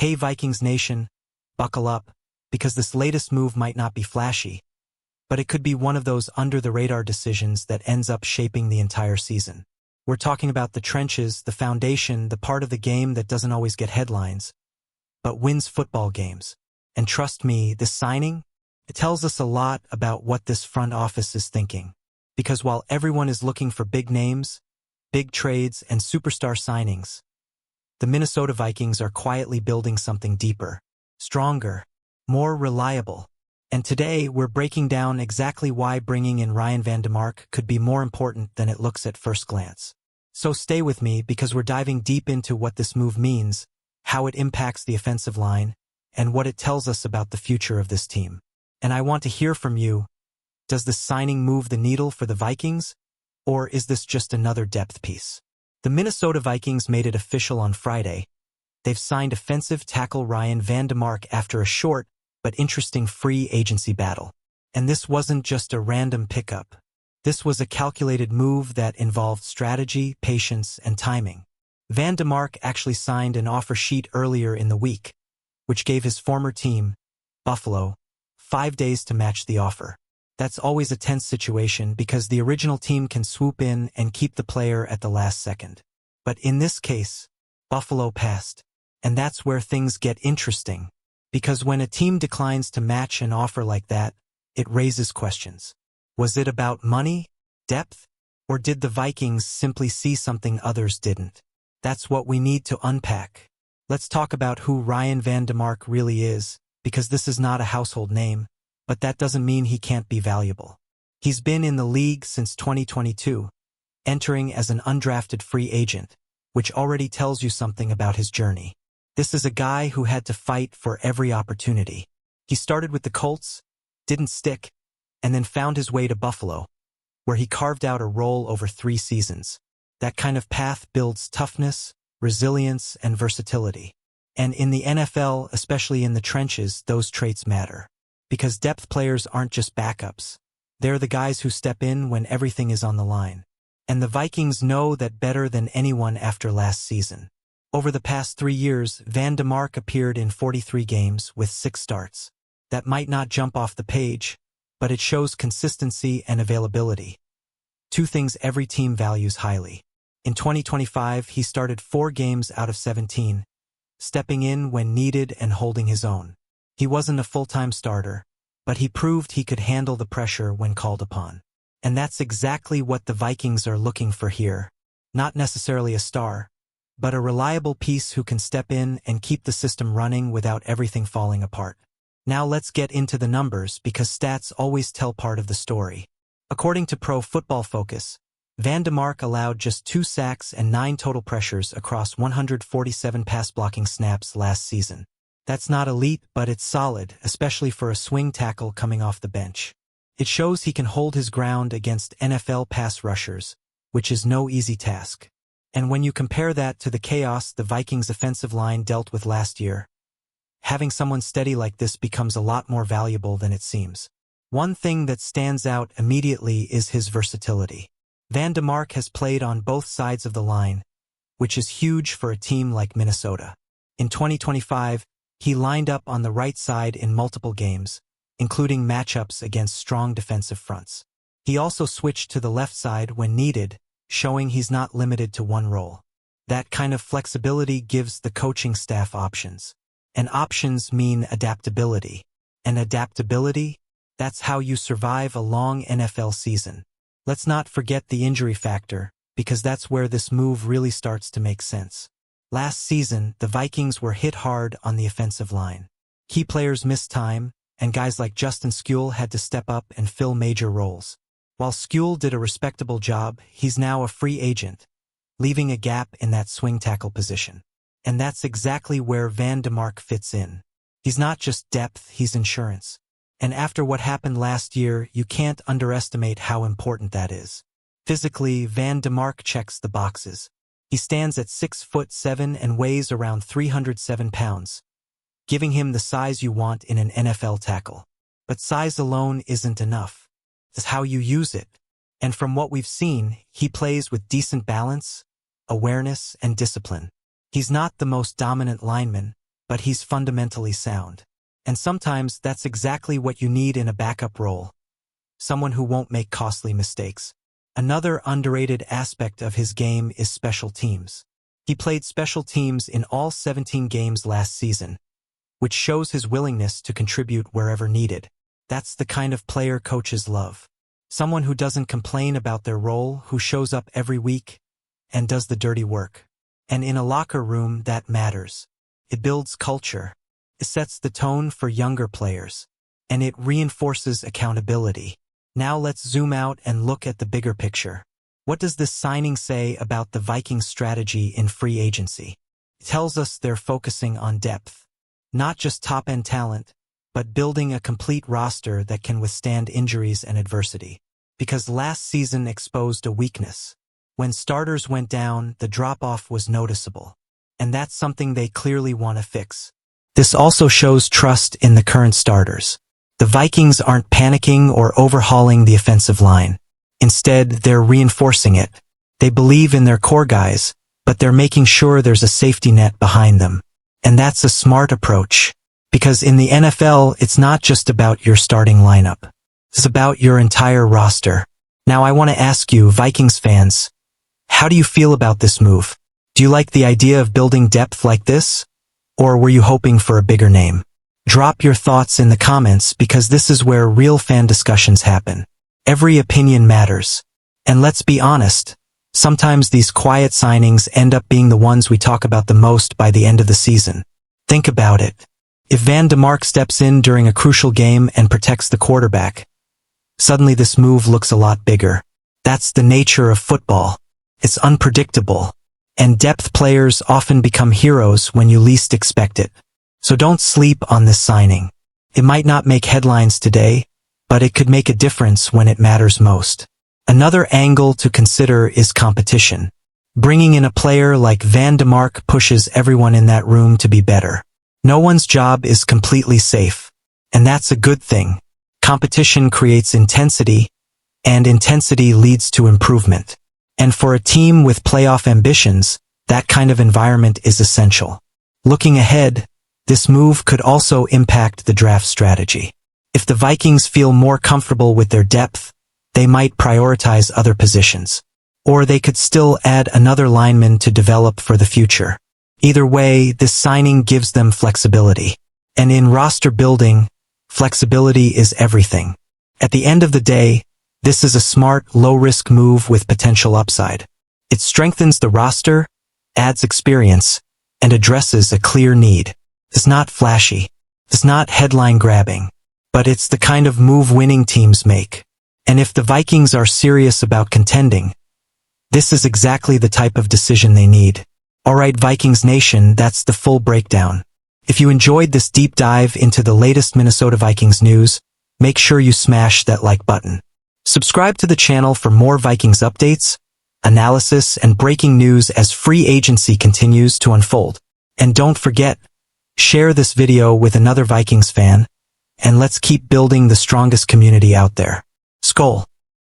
Hey Vikings Nation, buckle up, because this latest move might not be flashy, but it could be one of those under-the-radar decisions that ends up shaping the entire season. We're talking about the trenches, the foundation, the part of the game that doesn't always get headlines, but wins football games. And trust me, this signing, it tells us a lot about what this front office is thinking. Because while everyone is looking for big names, big trades, and superstar signings, the Minnesota Vikings are quietly building something deeper, stronger, more reliable. And today, we're breaking down exactly why bringing in Ryan van Demark could be more important than it looks at first glance. So stay with me because we're diving deep into what this move means, how it impacts the offensive line, and what it tells us about the future of this team. And I want to hear from you. Does this signing move the needle for the Vikings, or is this just another depth piece? The Minnesota Vikings made it official on Friday. They've signed offensive tackle Ryan van Demark after a short but interesting free agency battle. And this wasn't just a random pickup. This was a calculated move that involved strategy, patience, and timing. Van Demark actually signed an offer sheet earlier in the week, which gave his former team, Buffalo, 5 days to match the offer. That's always a tense situation because the original team can swoop in and keep the player at the last second. But in this case, Buffalo passed. And that's where things get interesting. Because when a team declines to match an offer like that, it raises questions. Was it about money, depth, or did the Vikings simply see something others didn't? That's what we need to unpack. Let's talk about who Ryan van Demark really is, because this is not a household name. But that doesn't mean he can't be valuable. He's been in the league since 2022, entering as an undrafted free agent, which already tells you something about his journey. This is a guy who had to fight for every opportunity. He started with the Colts, didn't stick, and then found his way to Buffalo, where he carved out a role over 3 seasons. That kind of path builds toughness, resilience, and versatility. And in the NFL, especially in the trenches, those traits matter. Because depth players aren't just backups. They're the guys who step in when everything is on the line. And the Vikings know that better than anyone after last season. Over the past 3 years, van Demark appeared in 43 games with 6 starts. That might not jump off the page, but it shows consistency and availability. 2 things every team values highly. In 2025, he started 4 games out of 17, stepping in when needed and holding his own. He wasn't a full-time starter, but he proved he could handle the pressure when called upon. And that's exactly what the Vikings are looking for here. Not necessarily a star, but a reliable piece who can step in and keep the system running without everything falling apart. Now let's get into the numbers because stats always tell part of the story. According to Pro Football Focus, van Demark allowed just 2 sacks and 9 total pressures across 147 pass-blocking snaps last season. That's not elite, but it's solid, especially for a swing tackle coming off the bench. It shows he can hold his ground against NFL pass rushers, which is no easy task. And when you compare that to the chaos the Vikings' offensive line dealt with last year, having someone steady like this becomes a lot more valuable than it seems. One thing that stands out immediately is his versatility. Van Demark has played on both sides of the line, which is huge for a team like Minnesota. In 2025, he lined up on the right side in multiple games, including matchups against strong defensive fronts. He also switched to the left side when needed, showing he's not limited to one role. That kind of flexibility gives the coaching staff options. And options mean adaptability. And adaptability? That's how you survive a long NFL season. Let's not forget the injury factor, because that's where this move really starts to make sense. Last season, the Vikings were hit hard on the offensive line. Key players missed time, and guys like Justin SKOL had to step up and fill major roles. While SKOL did a respectable job, he's now a free agent, leaving a gap in that swing tackle position. And that's exactly where van Demark fits in. He's not just depth, he's insurance. And after what happened last year, you can't underestimate how important that is. Physically, van Demark checks the boxes. He stands at 6'7" and weighs around 307 pounds, giving him the size you want in an NFL tackle. But size alone isn't enough. It's how you use it. And from what we've seen, he plays with decent balance, awareness, and discipline. He's not the most dominant lineman, but he's fundamentally sound. And sometimes that's exactly what you need in a backup role. Someone who won't make costly mistakes. Another underrated aspect of his game is special teams. He played special teams in all 17 games last season, which shows his willingness to contribute wherever needed. That's the kind of player coaches love. Someone who doesn't complain about their role, who shows up every week and does the dirty work. And in a locker room, that matters. It builds culture. It sets the tone for younger players. And it reinforces accountability. Now let's zoom out and look at the bigger picture. What does this signing say about the Vikings' strategy in free agency? It tells us they're focusing on depth. Not just top-end talent, but building a complete roster that can withstand injuries and adversity. Because last season exposed a weakness. When starters went down, the drop-off was noticeable. And that's something they clearly want to fix. This also shows trust in the current starters. The Vikings aren't panicking or overhauling the offensive line. Instead, they're reinforcing it. They believe in their core guys, but they're making sure there's a safety net behind them. And that's a smart approach. Because in the NFL, it's not just about your starting lineup. It's about your entire roster. Now I want to ask you, Vikings fans, how do you feel about this move? Do you like the idea of building depth like this? Or were you hoping for a bigger name? Drop your thoughts in the comments because this is where real fan discussions happen. Every opinion matters. And let's be honest, sometimes these quiet signings end up being the ones we talk about the most by the end of the season. Think about it. If Demark steps in during a crucial game and protects the quarterback, suddenly this move looks a lot bigger. That's the nature of football. It's unpredictable. And depth players often become heroes when you least expect it. So don't sleep on this signing. It might not make headlines today, but it could make a difference when it matters most. Another angle to consider is competition. Bringing in a player like Demark pushes everyone in that room to be better. No one's job is completely safe. And that's a good thing. Competition creates intensity, and intensity leads to improvement. And for a team with playoff ambitions, that kind of environment is essential. Looking ahead, this move could also impact the draft strategy. If the Vikings feel more comfortable with their depth, they might prioritize other positions. Or they could still add another lineman to develop for the future. Either way, this signing gives them flexibility. And in roster building, flexibility is everything. At the end of the day, this is a smart, low-risk move with potential upside. It strengthens the roster, adds experience, and addresses a clear need. It's not flashy. It's not headline-grabbing. But it's the kind of move winning teams make. And if the Vikings are serious about contending, this is exactly the type of decision they need. Alright, Vikings Nation, that's the full breakdown. If you enjoyed this deep dive into the latest Minnesota Vikings news, make sure you smash that like button. Subscribe to the channel for more Vikings updates, analysis, and breaking news as free agency continues to unfold. And don't forget, share this video with another Vikings fan, and let's keep building the strongest community out there. SKOL.